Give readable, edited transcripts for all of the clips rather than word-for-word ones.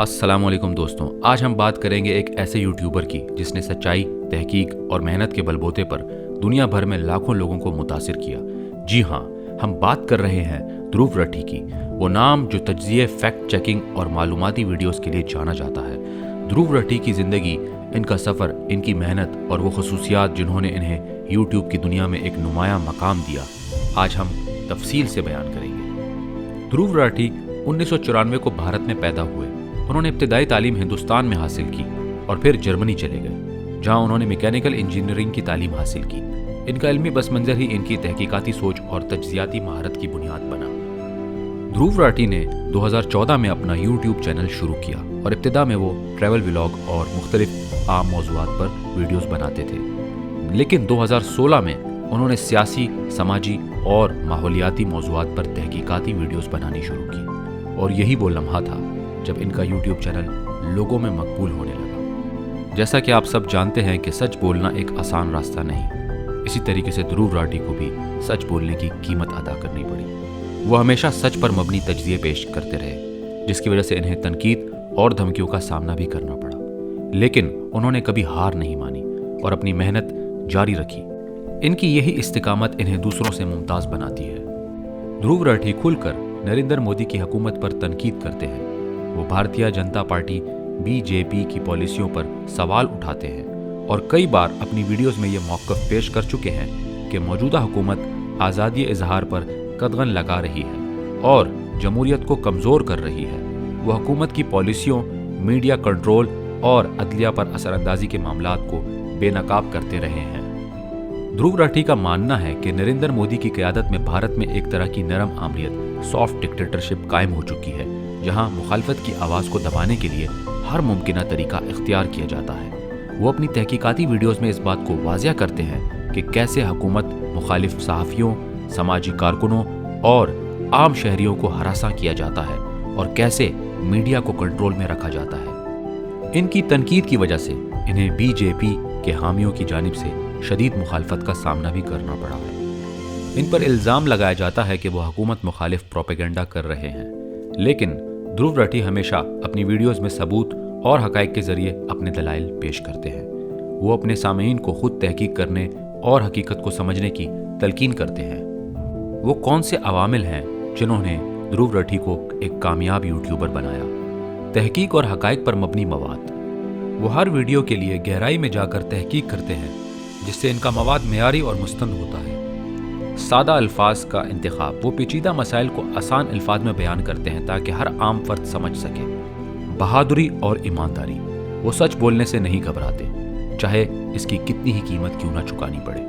अस्सलाम वालेकुम दोस्तों, आज हम बात करेंगे एक ऐसे यूट्यूबर की जिसने सच्चाई, तहकीक और मेहनत के बलबूते पर दुनिया भर में लाखों लोगों को मुतासिर किया। जी हाँ, हम बात कर रहे हैं ध्रुव रठी की, वो नाम जो तज्ज़िये, फैक्ट चेकिंग और मालूमाती वीडियोस के लिए जाना जाता है। ध्रुव रठी की ज़िंदगी, इनका सफ़र, इनकी मेहनत और वो खसूसियात जिन्होंने इन्हें यूट्यूब की दुनिया में एक नुमाया मकाम दिया, आज हम तफसील से बयान करेंगे। ध्रुव राठी 1994 को भारत में पैदा हुए। उन्होंने इब्तिदाई तालीम हिंदुस्तान में हासिल की और फिर जर्मनी चले गए, जहां उन्होंने मैकेनिकल इंजीनियरिंग की तालीम हासिल की। इनका इल्मी बस मंजर ही इनकी तहकीकाती सोच और तज्जियाती महारत की बुनियाद बना। ध्रुव राठी ने 2014 में अपना यूट्यूब चैनल शुरू किया और इब्तिदा में वो ट्रैवल व्लॉग और मुख्तलिफ आम मौज़ूआत पर वीडियोज़ बनाते थे। लेकिन 2016 में उन्होंने सियासी, समाजी और माहौलियाती मौज़ूआत पर तहकीकाती वीडियोज़ बनानी शुरू की, और यही वो लम्हा था जब इनका यूट्यूब चैनल लोगों में मकबूल होने लगा। जैसा कि आप सब जानते हैं कि सच बोलना एक आसान रास्ता नहीं, इसी तरीके से ध्रुव राठी को भी सच बोलने की कीमत अदा करनी पड़ी। वो हमेशा सच पर मबनी तज्ज़िये पेश करते रहे, जिसकी वजह से इन्हें तनकीद और धमकियों का सामना भी करना पड़ा। लेकिन उन्होंने कभी हार नहीं मानी और अपनी मेहनत जारी रखी। इनकी यही इस्तिकामत इन्हें दूसरों से मुमताज़ बनाती है। ध्रुव राठी खुलकर नरेंद्र मोदी की हुकूमत पर तनकीद करते हैं। वो भारतीय जनता पार्टी बीजेपी की पॉलिसियों पर सवाल उठाते हैं और कई बार अपनी वीडियोस में ये मौक़िफ़ पेश कर चुके हैं कि मौजूदा हुकूमत आज़ादी इजहार पर कदगन लगा रही है और जमहूरियत को कमज़ोर कर रही है। वो हुकूमत की पॉलिसियों, मीडिया कंट्रोल और अदलिया पर असरअंदाजी के मामलात को बेनकाब करते रहे हैं। ध्रुव राठी का मानना है कि नरेंद्र मोदी की क़यादत में भारत में एक तरह की नरम आमरीत, सॉफ्ट डिक्टेटरशिप कायम हो चुकी है, जहां मुखालफत की आवाज़ को दबाने के लिए हर मुमकिना तरीका इख्तियार किया जाता है। वो अपनी तहकीकाती वीडियोस में इस बात को वाज़िया करते हैं कि कैसे हुकूमत मुखालिफ सहाफ़ियों, समाजी कारकुनों और आम शहरियों को हरासा किया जाता है और कैसे मीडिया को कंट्रोल में रखा जाता है। इनकी तनकीद की वजह से इन्हें बीजेपी के हामियों की जानिब से शदीद मुखालफत का सामना भी करना पड़ा है। इन पर इल्ज़ाम लगाया जाता है कि वो हुकूमत मुखालिफ प्रोपेगेंडा कर रहे हैं, लेकिन ध्रुव राठी हमेशा अपनी वीडियोस में सबूत और हक़ाइक़ के ज़रिए अपने दलाइल पेश करते हैं। वो अपने सामीन को खुद तहकीक करने और हकीकत को समझने की तलकीन करते हैं। वो कौन से अवामिल हैं जिन्होंने ध्रुव राठी को एक कामयाब यूट्यूबर बनाया? तहकीक और हक़ाइक़ पर मबनी मवाद। वो हर वीडियो के लिए गहराई में जाकर तहकीक करते हैं, जिससे इनका मवाद मेयारी और मुस्तंद होता है। सादा अल्फाज का इंतखाब। वो पेचीदा मसाइल को आसान अल्फाज में बयान करते हैं ताकि हर आम फर्द समझ सके। बहादुरी और ईमानदारी। वो सच बोलने से नहीं घबराते, चाहे इसकी कितनी ही कीमत क्यों ना चुकानी पड़े।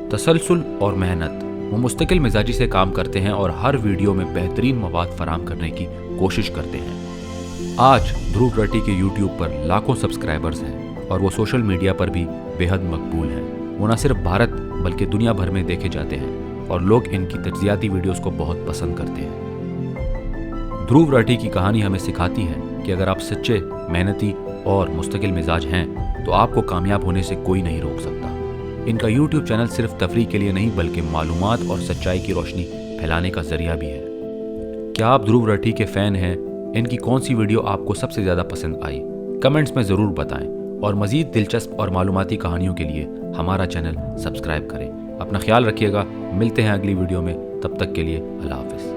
तसलसल और मेहनत। वो मुस्तकिल मिजाजी से काम करते हैं और हर वीडियो में बेहतरीन मवाद फराहम करने की कोशिश करते हैं। आज ध्रुव राठी के यूट्यूब पर लाखों सब्सक्राइबर्स हैं और वो सोशल मीडिया पर भी बेहद मकबूल हैं। वो न सिर्फ भारत बल्कि दुनिया भर में देखे जाते हैं और लोग इनकी तज्जियाती वीडियोस को बहुत पसंद करते हैं। ध्रुव राठी की कहानी हमें सिखाती है कि अगर आप सच्चे, मेहनती और मुस्तकिल मिजाज हैं तो आपको कामयाब होने से कोई नहीं रोक सकता। इनका यूट्यूब चैनल सिर्फ तफरीह के लिए नहीं बल्कि मालूमात और सच्चाई की रोशनी फैलाने का जरिया भी है। क्या आप ध्रुव राठी के फ़ैन हैं? इनकी कौन सी वीडियो आपको सबसे ज़्यादा पसंद आई? कमेंट्स में ज़रूर बताएं और मज़ीद दिलचस्प और मालूमाती कहानियों के लिए हमारा चैनल सब्सक्राइब करें। अपना ख्याल रखिएगा। मिलते हैं अगली वीडियो में, तब तक के लिए अल्लाह हाफ़िज़।